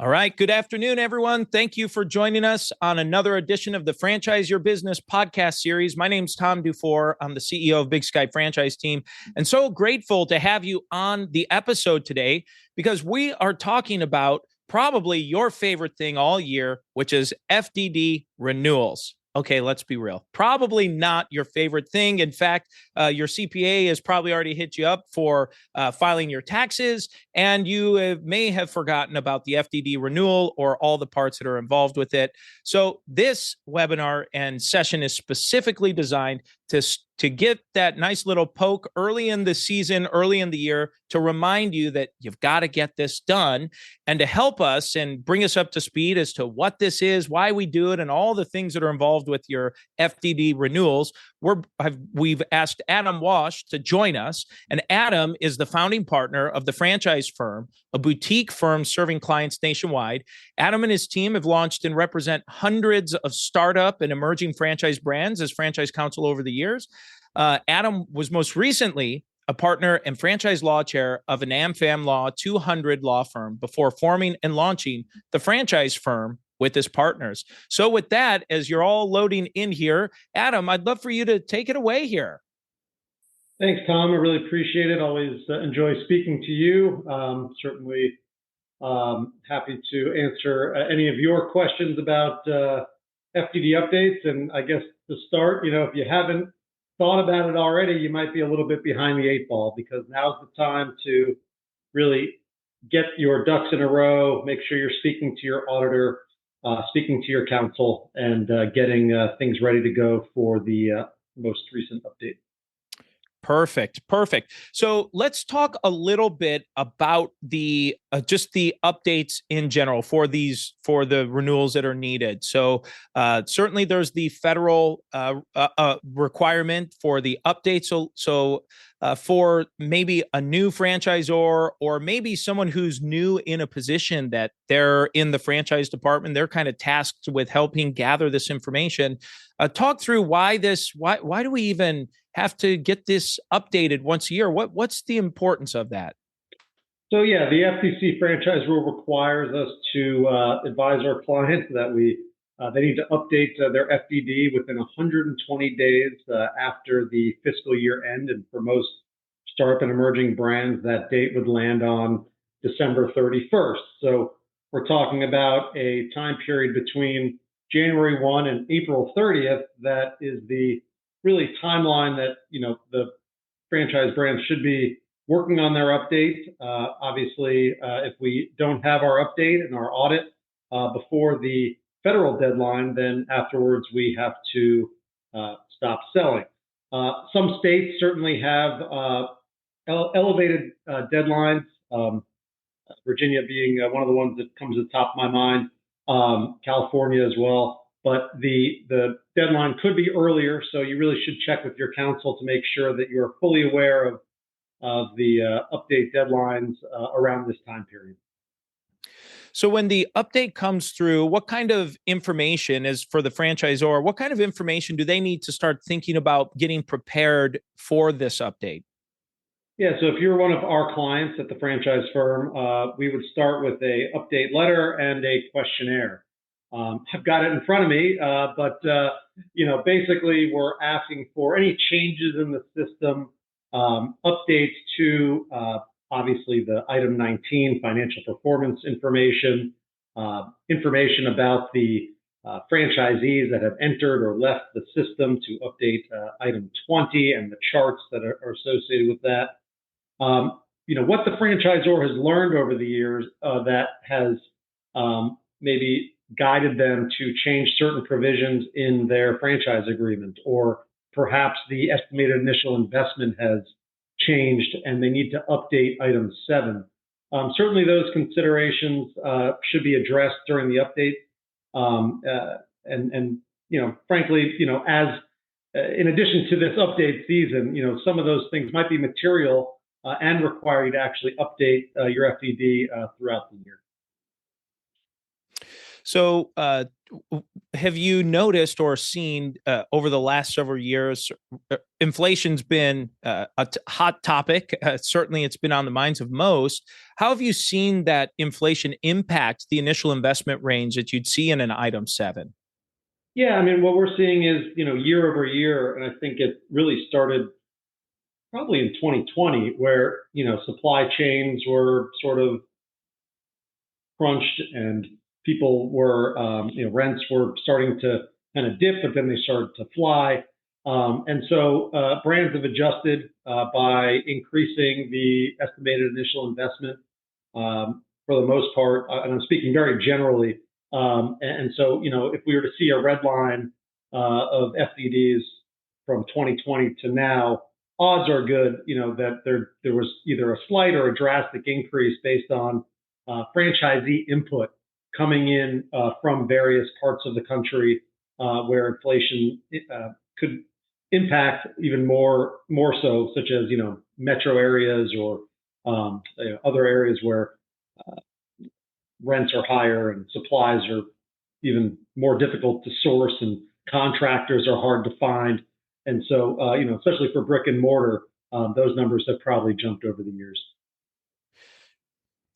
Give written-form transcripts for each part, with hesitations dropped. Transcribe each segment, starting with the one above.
All right. Good afternoon, everyone. Thank you for joining us on another edition of the Franchise Your Business podcast series. My name's Tom Dufour. I'm the CEO of Big Sky Franchise Team, and so grateful to have you on the episode today because we are talking about probably your favorite thing all year, which is FDD renewals. Okay, let's be real. Probably not your favorite thing. In fact, your CPA has probably already hit you up for filing your taxes, and you may have forgotten about the FDD renewal or all the parts that are involved with it. So this webinar and session is specifically designed to get that nice little poke early in the season, early in the year, to remind you that you've got to get this done, and to help us and bring us up to speed as to what this is, why we do it, and all the things that are involved with your FDD renewals. We've asked Adam Wasch to join us, and Adam is the founding partner of the Franchise Firm, a boutique firm serving clients nationwide. Adam and his team have launched and represent hundreds of startup and emerging franchise brands as franchise counsel over the years. Adam was most recently a partner and franchise law chair of an AmFam Law 200 law firm before forming and launching the Franchise Firm with his partners. So with that, as you're all loading in here, Adam, I'd love for you to take it away here. Thanks, Tom. I really appreciate it. Always enjoy speaking to you. Certainly happy to answer any of your questions about FDD updates. And I guess to start, if you haven't thought about it already, you might be a little bit behind the eight ball, because now's the time to really get your ducks in a row, make sure you're speaking to your auditor, speaking to your counsel, and getting things ready to go for the most recent update. Perfect. So let's talk a little bit about the just the updates in general for the renewals that are needed. So certainly there's the federal requirement for the updates. So for maybe a new franchisor, or maybe someone who's new in a position that they're in the franchise department, they're kind of tasked with helping gather this information. Talk through why do we even have to get this updated once a year? What's the importance of that? So yeah, the FTC franchise rule requires us to advise our clients that they need to update their FDD within 120 days after the fiscal year end. And for most startup and emerging brands, that date would land on December 31st. So we're talking about a time period between January 1 and April 30th. That is the really timeline that the franchise brands should be working on their update. Obviously, if we don't have our update and our audit before the federal deadline, then afterwards we have to stop selling. Some states certainly have elevated deadlines. Virginia being one of the ones that comes to the top of my mind. California as well. But the deadline could be earlier, so you really should check with your counsel to make sure that you're fully aware of the update deadlines around this time period. So when the update comes through, what kind of information is for the franchisor? What kind of information do they need to start thinking about getting prepared for this update? Yeah, so if you're one of our clients at the franchise firm, we would start with a update letter and a questionnaire. I've got it in front of me, but basically we're asking for any changes in the system, updates to obviously the item 19 financial performance information, information about the franchisees that have entered or left the system, to update item 20 and the charts that are associated with that. What the franchisor has learned over the years that has maybe guided them to change certain provisions in their franchise agreement, or perhaps the estimated initial investment has changed and they need to update item 7. Certainly those considerations should be addressed during the update. Frankly, as in addition to this update season, some of those things might be material and require you to actually update your FDD throughout the year. So, have you noticed or seen over the last several years, inflation's been a hot topic. Certainly, it's been on the minds of most. How have you seen that inflation impact the initial investment range that you'd see in an item 7? Yeah, I mean, what we're seeing is, year over year, and I think it really started probably in 2020, where, supply chains were sort of crunched and people were, rents were starting to kind of dip, but then they started to fly. And so brands have adjusted by increasing the estimated initial investment for the most part. And I'm speaking very generally. And so, if we were to see a red line of FDDs from 2020 to now, odds are good, that there was either a slight or a drastic increase based on franchisee input coming in from various parts of the country where inflation could impact even more so, such as metro areas or other areas where rents are higher and supplies are even more difficult to source and contractors are hard to find. And so, especially for brick and mortar, those numbers have probably jumped over the years.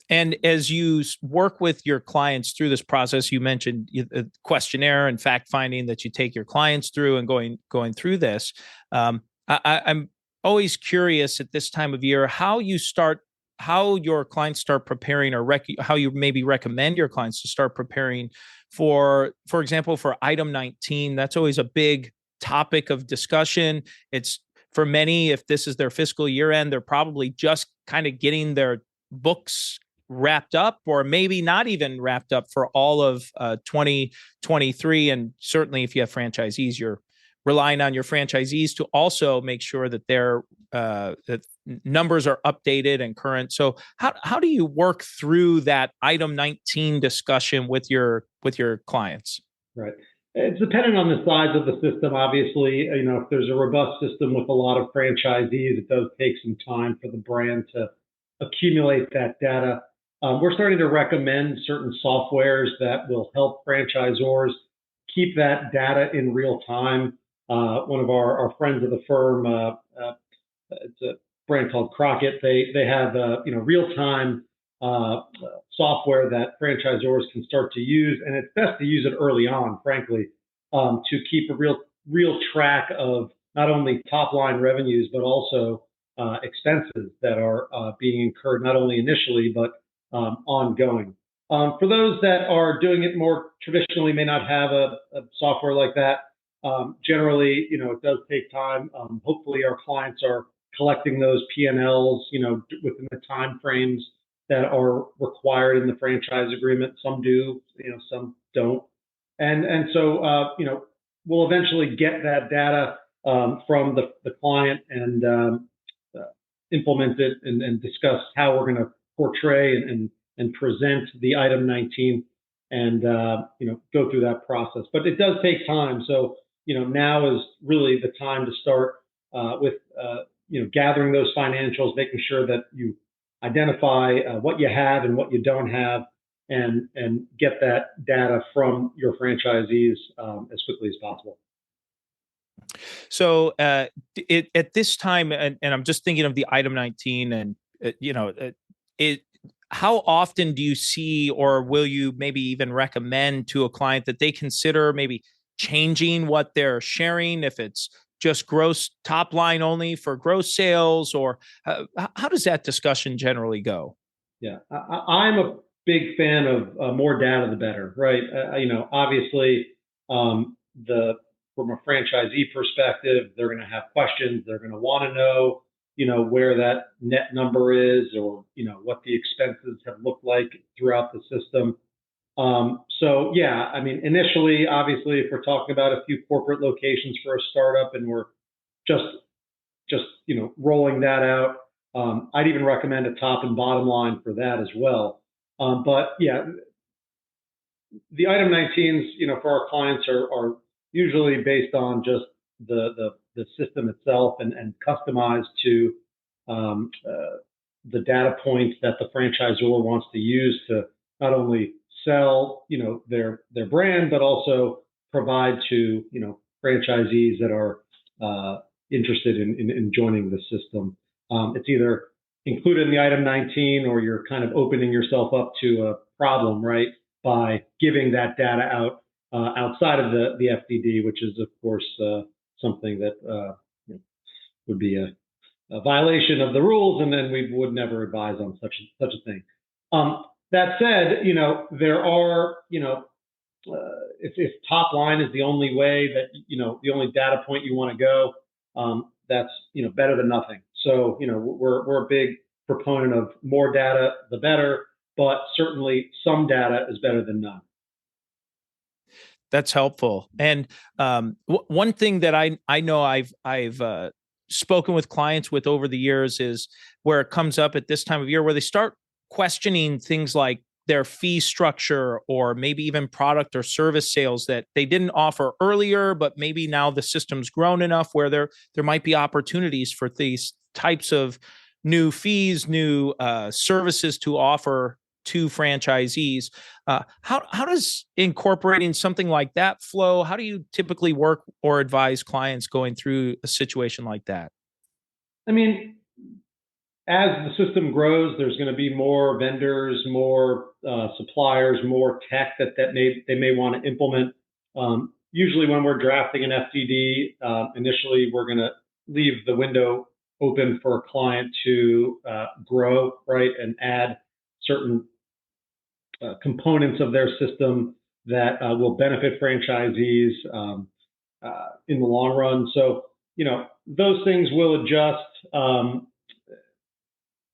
And as you work with your clients through this process, you mentioned a questionnaire and fact finding that you take your clients through and going through this. I'm always curious at this time of year how your clients start preparing, or how you maybe recommend your clients to start preparing for example, for item 19. That's always a big topic of discussion. It's for many, if this is their fiscal year end, they're probably just kind of getting their books wrapped up, or maybe not even wrapped up for all of 2023. And certainly if you have franchisees, you're relying on your franchisees to also make sure that their that numbers are updated and current. So how do you work through that item 19 discussion with your clients? Right. It's dependent on the size of the system. Obviously, if there's a robust system with a lot of franchisees, it does take some time for the brand to accumulate that data. We're starting to recommend certain softwares that will help franchisors keep that data in real time. One of our friends of the firm, it's a brand called Crockett. They have real time software that franchisors can start to use, and it's best to use it early on, frankly, to keep a real track of not only top line revenues but also expenses that are being incurred not only initially but ongoing. For those that are doing it more traditionally, may not have a software like that. Generally, it does take time. Hopefully, our clients are collecting those P&Ls, within the time frames that are required in the franchise agreement. Some do, some don't. And so, we'll eventually get that data from the client and implement it and discuss how we're going to portray and present the item 19 and go through that process. But it does take time. So now is really the time to start with gathering those financials, making sure that you identify what you have and what you don't have, and get that data from your franchisees as quickly as possible. So at this time, and I'm just thinking of the item 19, and how often do you see, or will you maybe even recommend to a client that they consider maybe changing what they're sharing, if it's just gross top line only for gross sales, or how does that discussion generally go? Yeah, I'm a big fan of more data, the better, right? Obviously, from a franchisee perspective, they're going to have questions. They're going to want to know, where that net number is, or, what the expenses have looked like throughout the system. So yeah, I mean, initially, obviously, if we're talking about a few corporate locations for a startup and we're just rolling that out, I'd even recommend a top and bottom line for that as well. But yeah, the item 19s, for our clients are usually based on just the system itself and customized to the data points that the franchisor wants to use to not only sell, their brand, but also provide to, franchisees that are interested in joining the system. It's either included in the item 19, or you're kind of opening yourself up to a problem, right, by giving that data out outside of the FDD, which is, of course, something that would be a violation of the rules, and then we would never advise on such a thing. That said, there are, if top line is the only way that, the only data point you want to go, that's, better than nothing. So, we're a big proponent of more data, the better, but certainly some data is better than none. That's helpful. And one thing that I know I've spoken with clients with over the years is where it comes up at this time of year where they start questioning things like their fee structure, or maybe even product or service sales that they didn't offer earlier, but maybe now the system's grown enough where there might be opportunities for these types of new fees, new services to offer to franchisees. How does incorporating something like that flow? How do you typically work or advise clients going through a situation like that? I mean, as the system grows, there's going to be more vendors, more suppliers, more tech that they may want to implement. Usually, when we're drafting an FDD, initially we're going to leave the window open for a client to grow, right, and add certain components of their system that will benefit franchisees in the long run. So, those things will adjust.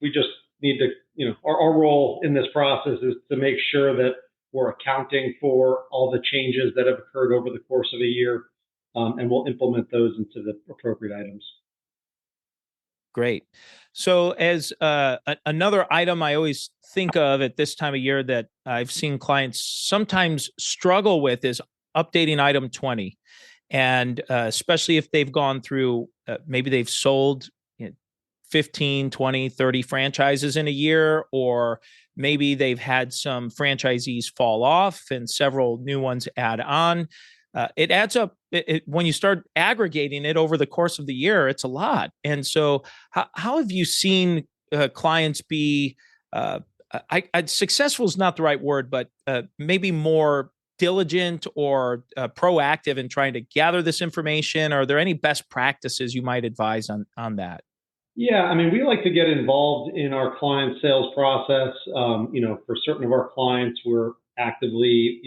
We just need to, our role in this process is to make sure that we're accounting for all the changes that have occurred over the course of a year, and we'll implement those into the appropriate items. Great. So as another item I always think of at this time of year that I've seen clients sometimes struggle with is updating item 20. And especially if they've gone through, maybe they've sold 15, 20, 30 franchises in a year, or maybe they've had some franchisees fall off and several new ones add on. It adds up. When you start aggregating it over the course of the year, it's a lot. And so how have you seen clients be, successful is not the right word, but maybe more diligent or proactive in trying to gather this information? Are there any best practices you might advise on that? Yeah, I mean, we like to get involved in our client sales process. For certain of our clients, we're actively,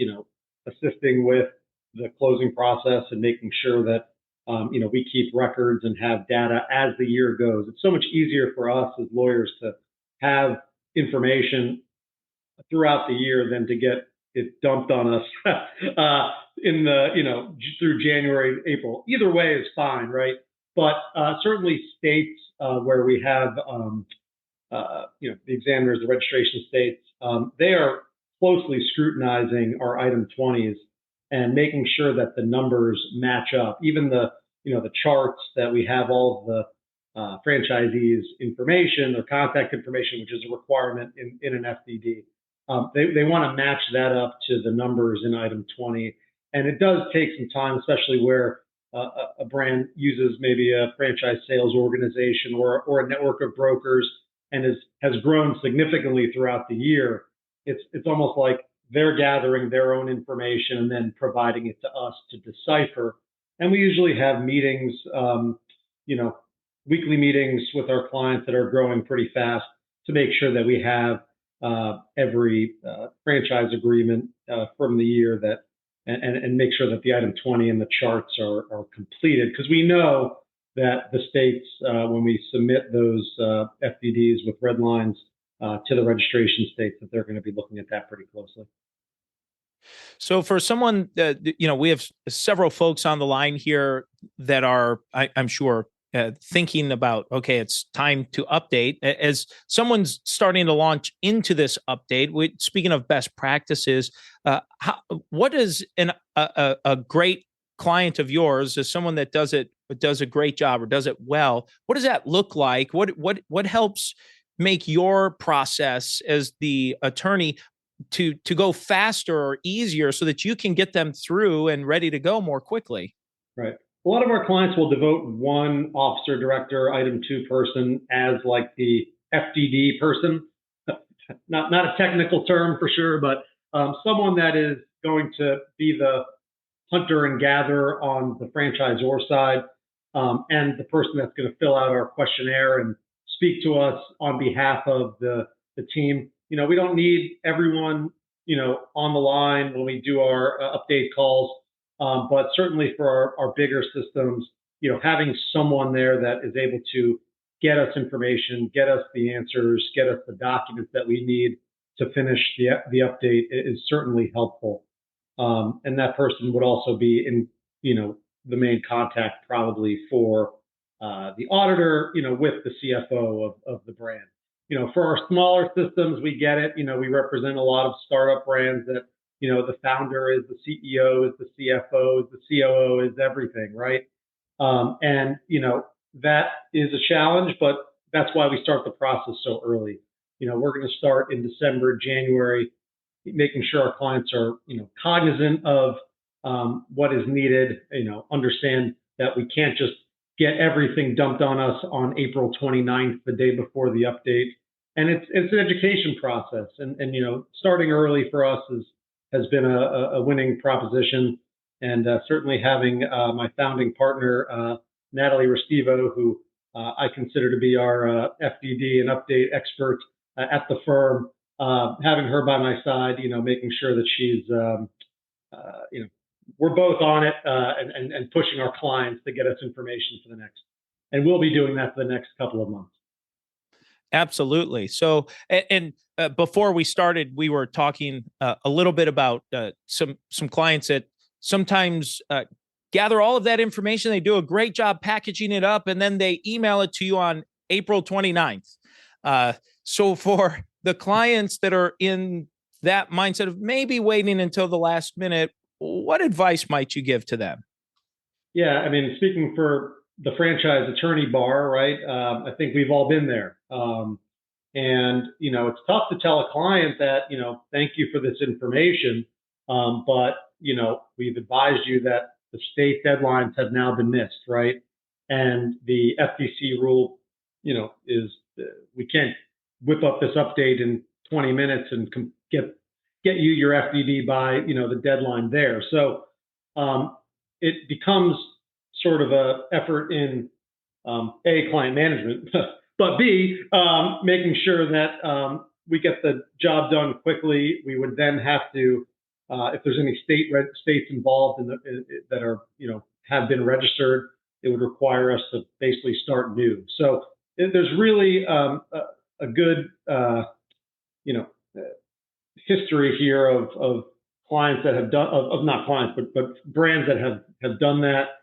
assisting with the closing process and making sure that, we keep records and have data as the year goes. It's so much easier for us as lawyers to have information throughout the year than to get it dumped on us in the, through January, April. Either way is fine, right? But certainly states where we have, the examiners, the registration states, they are closely scrutinizing our item 20s and making sure that the numbers match up. Even the charts that we have all of the franchisees' information, their contact information, which is a requirement in an FDD. They want to match that up to the numbers in item 20. And it does take some time, especially where a brand uses maybe a franchise sales organization or a network of brokers and has grown significantly throughout the year. It's almost like they're gathering their own information and then providing it to us to decipher. And we usually have meetings, weekly meetings with our clients that are growing pretty fast to make sure that we have every franchise agreement from the year that and make sure that the item 20 and the charts are completed, because we know that the states, when we submit those FDDs with red lines to the registration states, that they're going to be looking at that pretty closely. So for someone that, we have several folks on the line here that are, I'm sure, thinking about, okay, it's time to update. As someone's starting to launch into this update, speaking of best practices, what is a great client of yours, as someone that does a great job or does it well? What does that look like? What helps make your process as the attorney to go faster or easier so that you can get them through and ready to go more quickly. Right. A lot of our clients will devote one officer, director, item two person as like the FDD person. Not a technical term for sure, but someone that is going to be the hunter and gatherer on the franchisor side, and the person that's going to fill out our questionnaire and speak to us on behalf of the team. We don't need everyone, on the line when we do our update calls, but certainly for our bigger systems, having someone there that is able to get us information, get us the answers, get us the documents that we need to finish the update is certainly helpful. And that person would also be in, the main contact probably for the auditor, with the CFO of the brand. For our smaller systems, we get it. We represent a lot of startup brands that, the founder is the CEO, is the CFO, is the COO, is everything, right? And, that is a challenge, but that's why we start the process so early. We're going to start in December, January, making sure our clients are, cognizant of what is needed, understand that we can't just get everything dumped on us on April 29th, the day before the update. And it's an education process. And starting early for us has been a winning proposition. And certainly having my founding partner, Natalie Restivo, who I consider to be our FDD and update expert at the firm, having her by my side, making sure that she's, we're both on it and pushing our clients to get us information for the next. And we'll be doing that for the next couple of months. Absolutely. So, and before we started, we were talking a little bit about some clients that sometimes gather all of that information. They do a great job packaging it up, and then they email it to you on April 29th. So for the clients that are in that mindset of maybe waiting until the last minute, what advice might you give to them? Yeah, I mean, speaking for the franchise attorney bar, right? I think we've all been there. And, it's tough to tell a client that, thank you for this information. But, we've advised you that the state deadlines have now been missed, right? And the FTC rule, is we can't whip up this update in 20 minutes and get you your FDD by, the deadline there. So it becomes sort of a effort in A, client management, but B, making sure that we get the job done quickly. We would then have to, if there's any states involved that are, have been registered, it would require us to basically start new. So there's really a good, history here of clients that have done, of not clients, but brands that have done that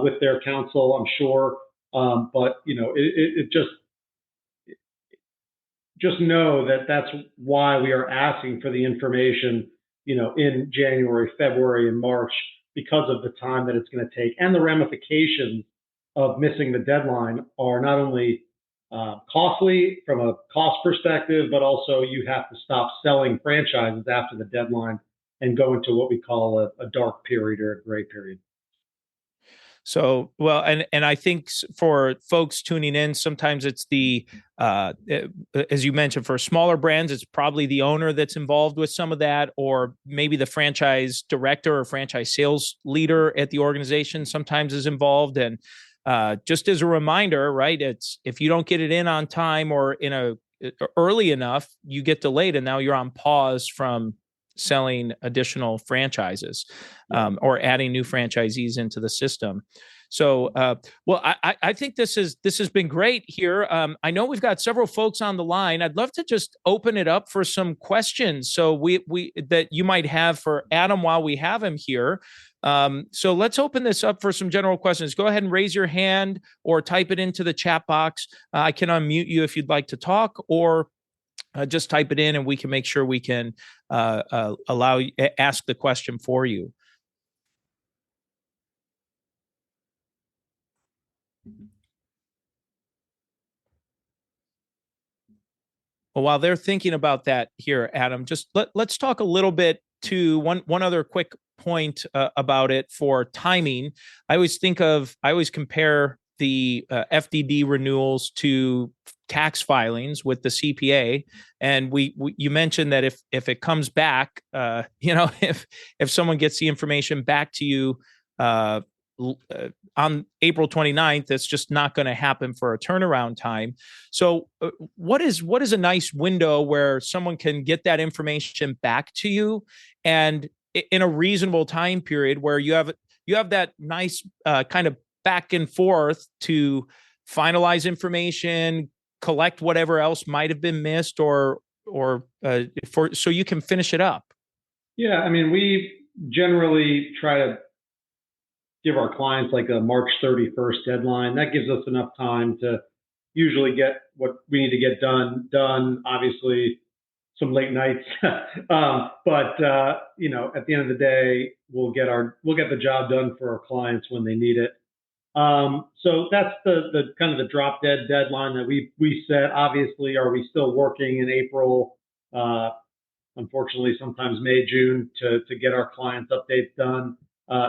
with their counsel, I'm sure. But it just know that that's why we are asking for the information, in January, February, and March, because of the time that it's going to take, and the ramifications of missing the deadline are not only costly from a cost perspective, but also you have to stop selling franchises after the deadline and go into what we call a dark period or a gray period. So, well, and I think for folks tuning in, sometimes it's the, as you mentioned, for smaller brands, it's probably the owner that's involved with some of that, or maybe the franchise director or franchise sales leader at the organization sometimes is involved. And just as a reminder, right, it's if you don't get it in on time or early enough, you get delayed, and now you're on pause from selling additional franchises or adding new franchisees into the system. So, well, I think this has been great here. I know we've got several folks on the line. I'd love to just open it up for some questions. So we that you might have for Adam while we have him here. So let's open this up for some general questions. Go ahead and raise your hand or type it into the chat box. I can unmute you if you'd like to talk, or just type it in and we can make sure we can allow you ask the question for you. Well, while they're thinking about that here, Adam, just let's talk a little bit to one other quick point about it for timing. I always compare the FDD renewals to tax filings with the CPA, and you mentioned that if it comes back, if someone gets the information back to you uh, on April 29th, it's just not going to happen for a turnaround time. So what is a nice window where someone can get that information back to you and in a reasonable time period where you have that nice kind of back and forth to finalize information, collect whatever else might have been missed, or so you can finish it up? Yeah, I mean, we generally try to give our clients like a March 31st deadline. That gives us enough time to usually get what we need to get done. Obviously, some late nights, but at the end of the day, we'll get the job done for our clients when they need it. So that's the kind of the drop dead deadline that we set. Obviously, are we still working in April? Unfortunately, sometimes May, June to get our clients' updates done.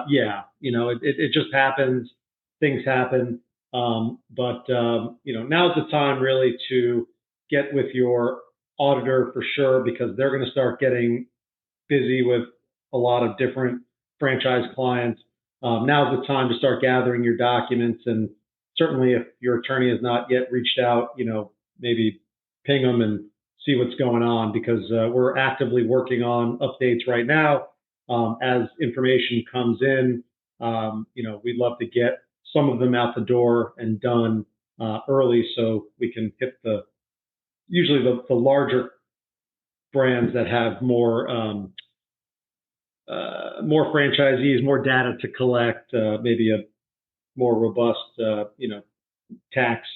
Yeah, it just happens. Things happen. But now's the time really to get with your auditor for sure, because they're going to start getting busy with a lot of different franchise clients. Now's the time to start gathering your documents. And certainly if your attorney has not yet reached out, maybe ping them and see what's going on, because we're actively working on updates right now. As information comes in, we'd love to get some of them out the door and done early, so we can hit usually the larger brands that have more franchisees, more data to collect, maybe a more robust tax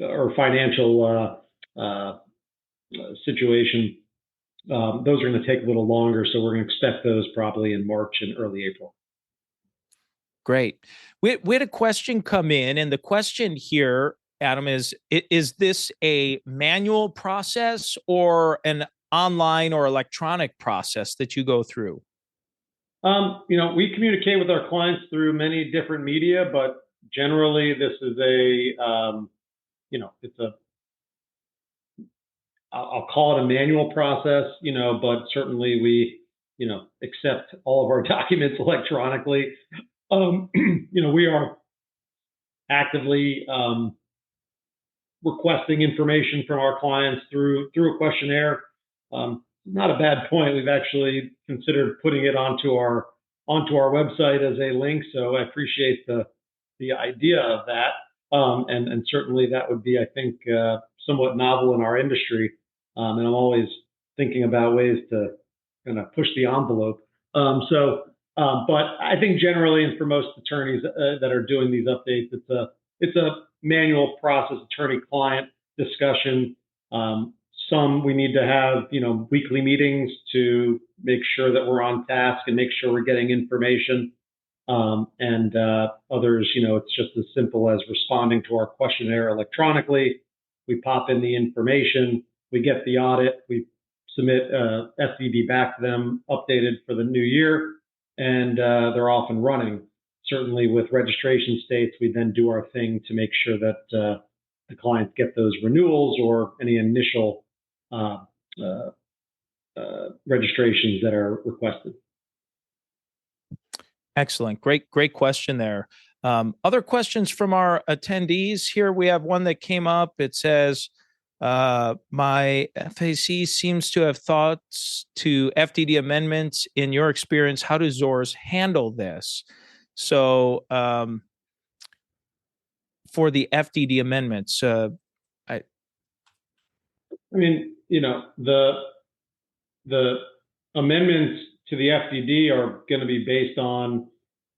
or financial situation. Those are going to take a little longer, so we're going to expect those probably in March and early April. Great. We had a question come in, and the question here, Adam, is this a manual process or an online or electronic process that you go through? We communicate with our clients through many different media, but generally this is I'll call it a manual process, but certainly we, accept all of our documents electronically. We are actively requesting information from our clients through a questionnaire. Not a bad point. We've actually considered putting it onto our website as a link. So I appreciate the idea of that, and certainly that would be, I think, somewhat novel in our industry. And I'm always thinking about ways to kind of push the envelope. But I think generally, and for most attorneys that are doing these updates, it's a manual process, attorney-client discussion. Some we need to have, weekly meetings to make sure that we're on task and make sure we're getting information. And others, it's just as simple as responding to our questionnaire electronically. We pop in the information, we get the audit, we submit FDD back to them, updated for the new year, and they're off and running. Certainly with registration states, we then do our thing to make sure that the clients get those renewals or any initial registrations that are requested. Excellent. Great question there. Other questions from our attendees here. We have one that came up. It says, my FAC seems to have thoughts to FDD amendments. In your experience, how do ZORs handle this? So for the FDD amendments, I mean, the amendments to the FDD are going to be based on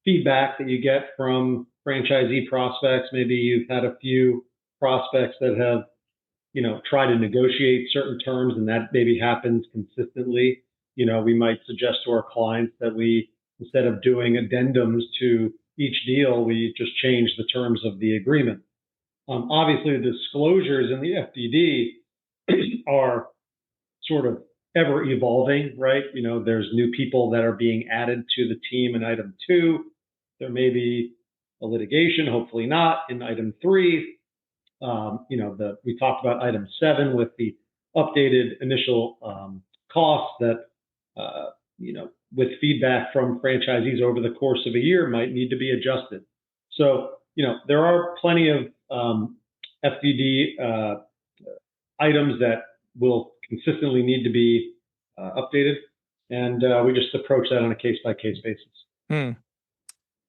feedback that you get from franchisee prospects. Maybe you've had a few prospects that have, try to negotiate certain terms, and that maybe happens consistently. We might suggest to our clients that we, instead of doing addendums to each deal, we just change the terms of the agreement. Obviously, the disclosures in the FDD are sort of ever evolving, right? There's new people that are being added to the team in item 2. There may be a litigation, hopefully not, in item 3. We talked about item 7 with the updated initial costs that, with feedback from franchisees over the course of a year might need to be adjusted. So, there are plenty of FDD items that will consistently need to be updated. And we just approach that on a case-by-case basis.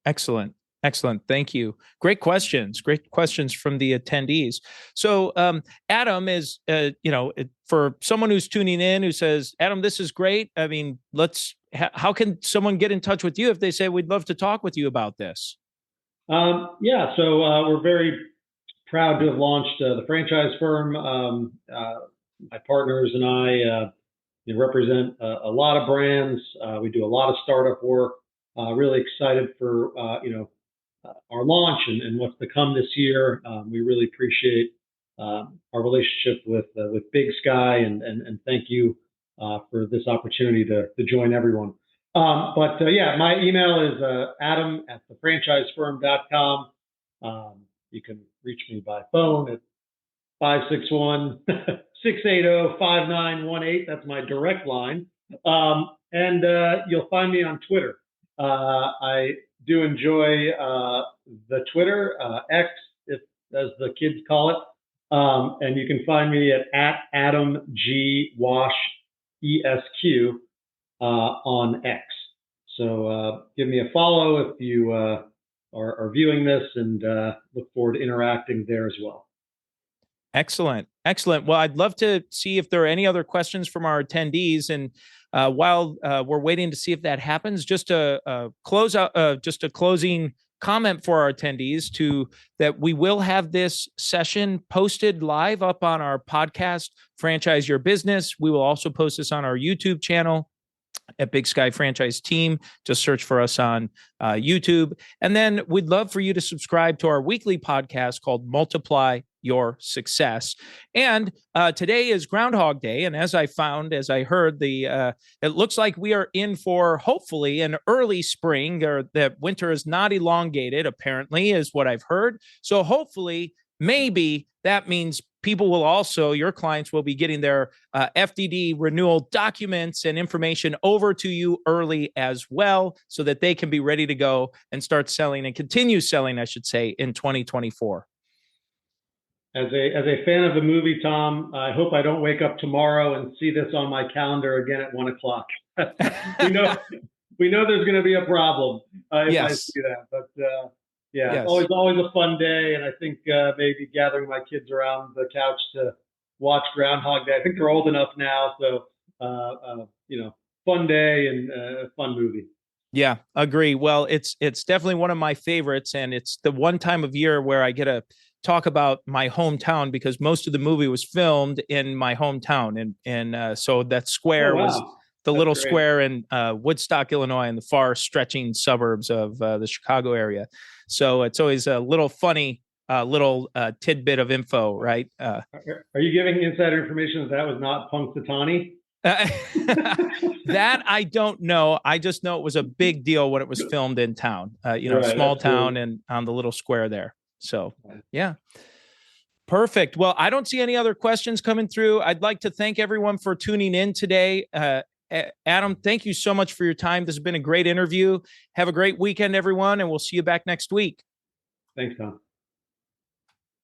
Excellent. Excellent. Thank you. Great questions. Great questions from the attendees. So, Adam is, for someone who's tuning in who says, Adam, this is great. I mean, how can someone get in touch with you if they say, we'd love to talk with you about this? So we're very proud to have launched the franchise firm. My partners and I represent a lot of brands. We do a lot of startup work. Really excited for our launch and what's to come this year. We really appreciate our relationship with Big Sky, and thank you for this opportunity to join everyone. My email is adam@thefranchisefirm.com. You can reach me by phone at 561-680-5918. That's my direct line. And you'll find me on Twitter. I do enjoy the Twitter, X, as the kids call it. And you can find me at Adam G. Wasch, ESQ, on X. So give me a follow if you are viewing this, and look forward to interacting there as well. Excellent. Excellent. Well, I'd love to see if there are any other questions from our attendees. And while we're waiting to see if that happens, just a closing comment for our attendees that we will have this session posted live up on our podcast, Franchise Your Business. We will also post this on our YouTube channel at Big Sky Franchise Team. Just search for us on YouTube. And then we'd love for you to subscribe to our weekly podcast called Multiply Your Success. And today is Groundhog Day. And as I heard, it looks like we are in for hopefully an early spring, or that winter is not elongated, apparently, is what I've heard. So hopefully, maybe that means your clients will be getting their FDD renewal documents and information over to you early as well, so that they can be ready to go and start selling and continue selling, I should say, in 2024. As a fan of the movie, Tom, I hope I don't wake up tomorrow and see this on my calendar again at 1:00. we know there's going to be a problem if I see that. But yes. always a fun day, and I think maybe gathering my kids around the couch to watch Groundhog Day. I think they're old enough now, so fun day and fun movie. Yeah, agree. Well, it's definitely one of my favorites, and it's the one time of year where I get to talk about my hometown, because most of the movie was filmed in my hometown, and so that square was the little square in Woodstock, Illinois, in the far stretching suburbs of the Chicago area. So it's always a little funny tidbit of info, right? Are you giving insider information that was not Punxsutawney? That I don't know. I just know it was a big deal when it was filmed in town, small town, and on the little square there. So, yeah. Perfect. Well, I don't see any other questions coming through. I'd like to thank everyone for tuning in today. Adam, thank you so much for your time. This has been a great interview. Have a great weekend, everyone, and we'll see you back next week. Thanks, Tom.